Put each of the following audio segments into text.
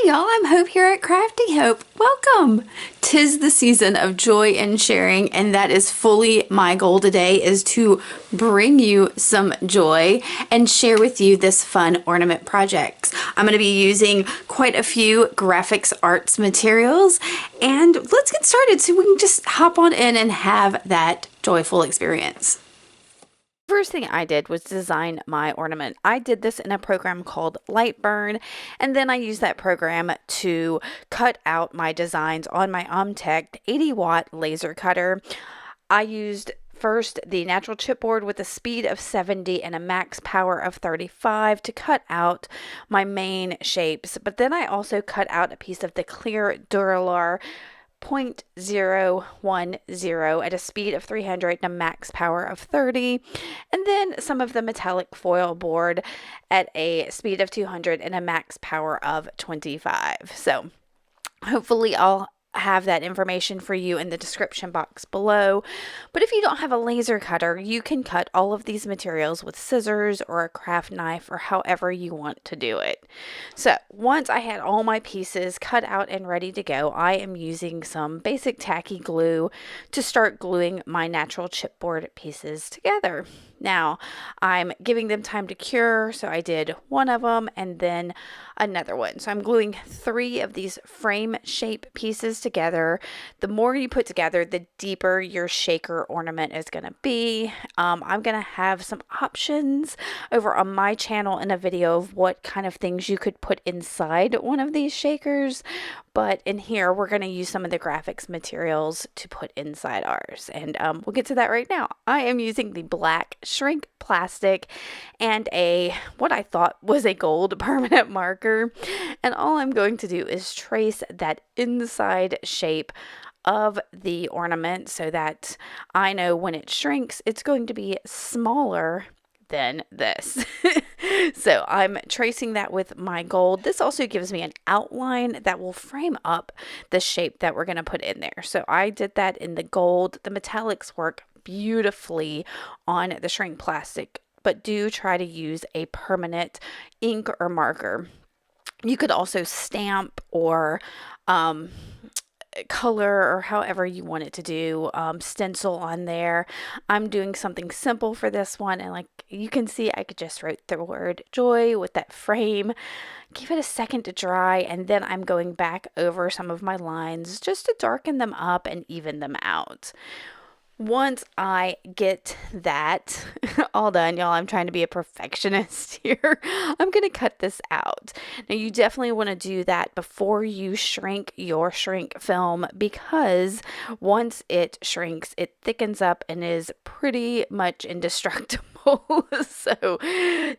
y'all, I'm Hope here at Crafty Hope. Welcome! 'Tis the season of joy and sharing, and that is fully my goal today, is to bring you some joy and share with you this fun ornament project. I'm going to be using quite a few graphics arts materials, and let's get started so we can just hop on in and have that joyful experience. First thing I did was design my ornament. I did this in a program called Lightburn, and then I used that program to cut out my designs on my Omtech 80-watt laser cutter. I used first the natural chipboard with a speed of 70 and a max power of 35 to cut out my main shapes, but then I also cut out a piece of the clear Dura-Lar 0.010 at a speed of 300 and a max power of 30, and then some of the metallic foil board at a speed of 200 and a max power of 25. So hopefully I'll have that information for you in the description box below. But if you don't have a laser cutter, you can cut all of these materials with scissors or a craft knife or however you want to do it. So once I had all my pieces cut out and ready to go, I am using some basic tacky glue to start gluing my natural chipboard pieces together. Now I'm giving them time to cure, so I did one of them and then another one. So I'm gluing 3 of these frame shape pieces together. The more you put together, the deeper your shaker ornament is going to be. I'm going to have some options over on my channel in a video of what kind of things you could put inside one of these shakers. But in here, we're going to use some of the graphics materials to put inside ours. And we'll get to that right now. I am using the black shrink plastic and what I thought was a gold permanent marker. And all I'm going to do is trace that inside shape of the ornament so that I know when it shrinks, it's going to be smaller than this. So I'm tracing that with my gold. This also gives me an outline that will frame up the shape that we're going to put in there. So I did that in the gold. The metallics work beautifully on the shrink plastic, but do try to use a permanent ink or marker. You could also stamp or color or however you want it to do, stencil on there. I'm doing something simple for this one, and like you can see, I could just write the word joy with that frame. Give it a second to dry, and then I'm going back over some of my lines just to darken them up and even them out. Once I get that all done, y'all, I'm trying to be a perfectionist here. I'm going to cut this out. Now, you definitely want to do that before you shrink your shrink film, because once it shrinks, it thickens up and is pretty much indestructible. So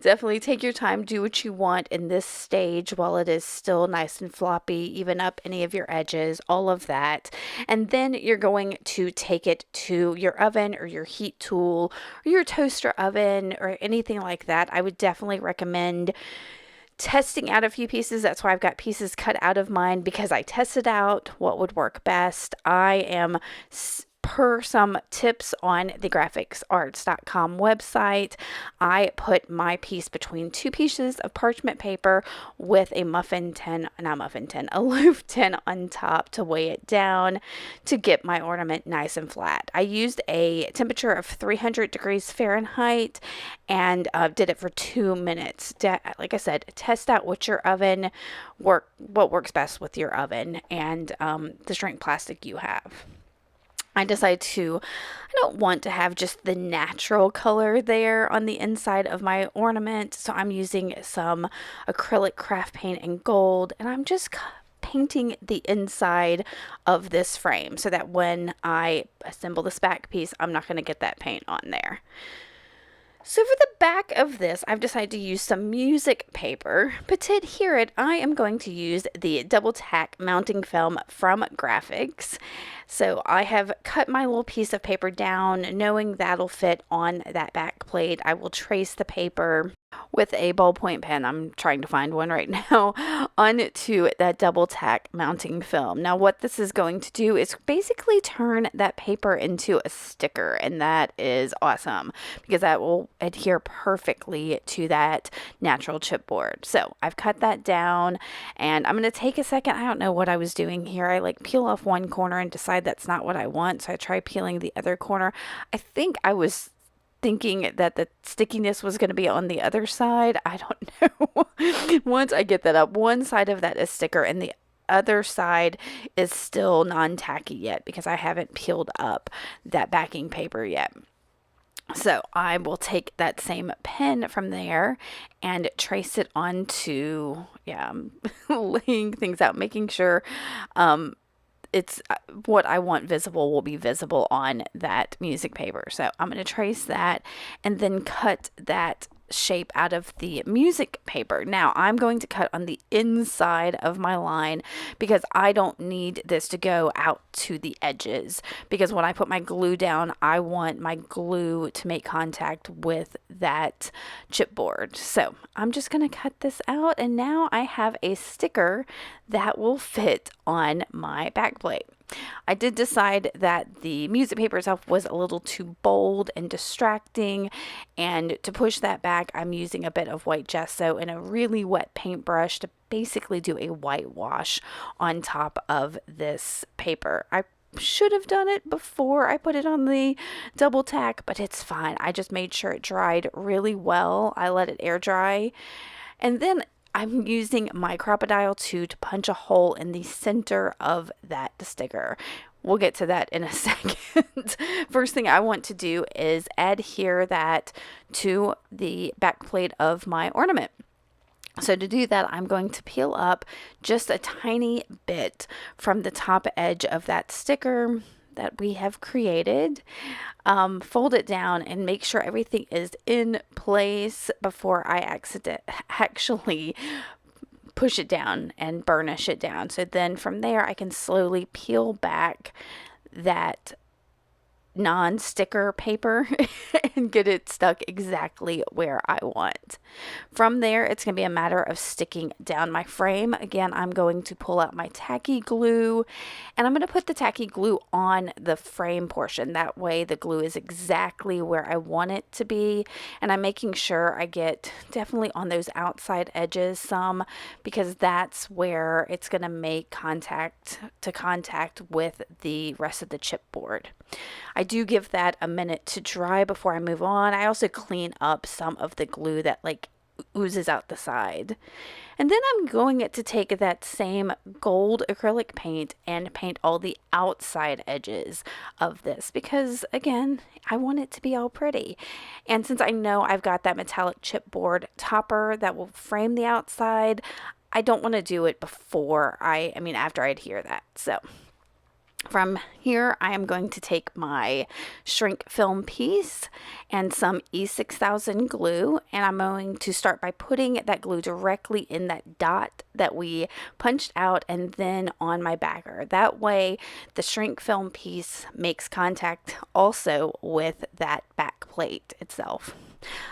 definitely take your time, do what you want in this stage while it is still nice and floppy, even up any of your edges, all of that. And then you're going to take it to your oven or your heat tool or your toaster oven or anything like that. I would definitely recommend testing out a few pieces. That's why I've got pieces cut out of mine, because I tested out what would work best. I am per some tips on the grafixarts.com website, I put my piece between 2 pieces of parchment paper with a a loaf tin on top to weigh it down to get my ornament nice and flat. I used a temperature of 300 degrees Fahrenheit and did it for 2 minutes. Like I said, test out what works best with your oven and the shrink plastic you have. I decided I don't want to have just the natural color there on the inside of my ornament, so I'm using some acrylic craft paint and gold, and I'm just painting the inside of this frame so that when I assemble this back piece, I'm not going to get that paint on there. So for the back of this, I've decided to use some music paper, but to adhere it, I am going to use the double tack mounting film from Grafix. So I have cut my little piece of paper down, knowing that'll fit on that back plate. I will trace the paper with a ballpoint pen, I'm trying to find one right now, onto that double tack mounting film. Now what this is going to do is basically turn that paper into a sticker, and that is awesome because that will adhere perfectly to that natural chipboard. So I've cut that down, and I'm going to take a second. I don't know what I was doing here. I like peel off one corner and decide that's not what I want, so I try peeling the other corner. I think I was thinking that the stickiness was going to be on the other side. I don't know. Once I get that up, one side of that is sticker and the other side is still non-tacky yet because I haven't peeled up that backing paper yet. So I will take that same pen from there and trace it onto, laying things out, making sure it's what I want visible will be visible on that music paper. So I'm going to trace that and then cut that shape out of the music paper. Now I'm going to cut on the inside of my line because I don't need this to go out to the edges, because when I put my glue down, I want my glue to make contact with that chipboard. So I'm just going to cut this out, and now I have a sticker that will fit on my back plate. I did decide that the music paper itself was a little too bold and distracting, and to push that back, I'm using a bit of white gesso and a really wet paintbrush to basically do a whitewash on top of this paper. I should have done it before I put it on the double tack, but it's fine. I just made sure it dried really well. I let it air dry, and then I'm using my Crop-A-Dile 2 to punch a hole in the center of that sticker. We'll get to that in a second. First thing I want to do is adhere that to the back plate of my ornament. So to do that, I'm going to peel up just a tiny bit from the top edge of that sticker that we have created, fold it down and make sure everything is in place before I actually push it down and burnish it down. So then from there I can slowly peel back that non-sticker paper and get it stuck exactly where I want. From there, it's going to be a matter of sticking down my frame. Again, I'm going to pull out my tacky glue, and I'm going to put the tacky glue on the frame portion. That way the glue is exactly where I want it to be, and I'm making sure I get definitely on those outside edges some, because that's where it's going to make contact with the rest of the chipboard. I do give that a minute to dry before I move on. I also clean up some of the glue that like oozes out the side. And then I'm going to take that same gold acrylic paint and paint all the outside edges of this, because again, I want it to be all pretty. And since I know I've got that metallic chipboard topper that will frame the outside, I don't want to do it after I adhere that. So from here, I am going to take my shrink film piece and some E6000 glue, and I'm going to start by putting that glue directly in that dot that we punched out and then on my backer. That way, the shrink film piece makes contact also with that back plate itself.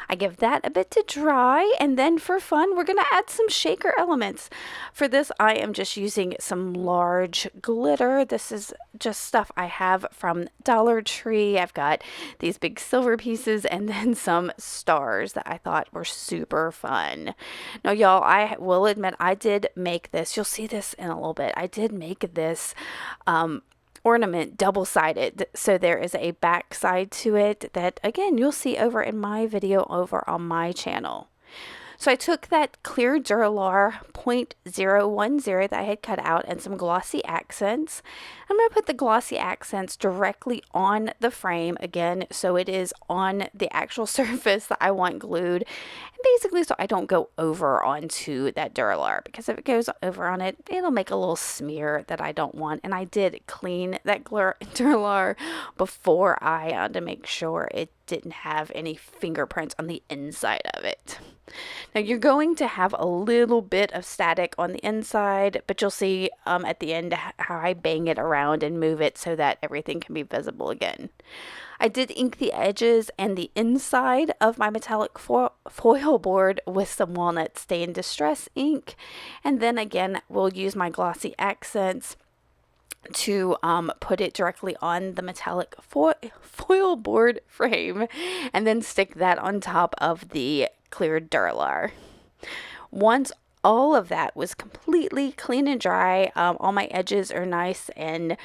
I give that a bit to dry, and then for fun, we're going to add some shaker elements. For this, I am just using some large glitter. This is just stuff I have from Dollar Tree. I've got these big silver pieces and then some stars that I thought were super fun. Now, y'all, I will admit I did make this. You'll see this in a little bit. I did make this ornament double-sided, so there is a back side to it that again you'll see over in my video over on my channel. So I took that clear Dura-Lar 0.010 that I had cut out and some Glossy Accents. I'm going to put the Glossy Accents directly on the frame again, so it is on the actual surface that I want glued. basically so I don't go over onto that Dura-Lar, because if it goes over on it, it'll make a little smear that I don't want. And I did clean that Dura-Lar before to make sure it didn't have any fingerprints on the inside of it. Now you're going to have a little bit of static on the inside, but you'll see at the end how I bang it around and move it so that everything can be visible again. I did ink the edges and the inside of my metallic foil board with some Walnut Stay in Distress ink, and then again we'll use my Glossy Accents to put it directly on the metallic foil board frame, and then stick that on top of the clear Dura-Lar. Once all of that was completely clean and dry, all my edges are nice and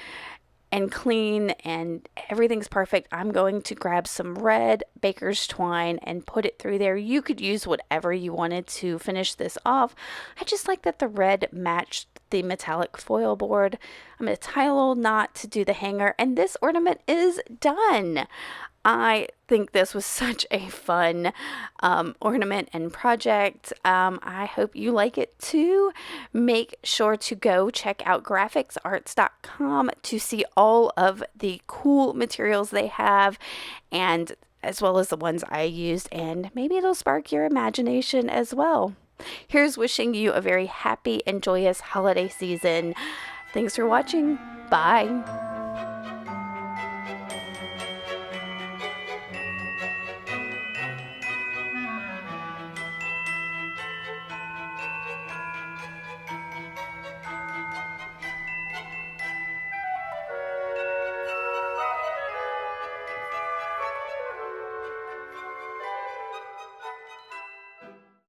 clean and everything's perfect, I'm going to grab some red baker's twine and put it through there. You could use whatever you wanted to finish this off. I just like that the red matched the metallic foil board. I'm going to tie a little knot to do the hanger, and this ornament is done. I think this was such a fun ornament and project. I hope you like it too. Make sure to go check out grafixarts.com to see all of the cool materials they have, and as well as the ones I used, and maybe it'll spark your imagination as well. Here's wishing you a very happy and joyous holiday season. Thanks for watching. Bye.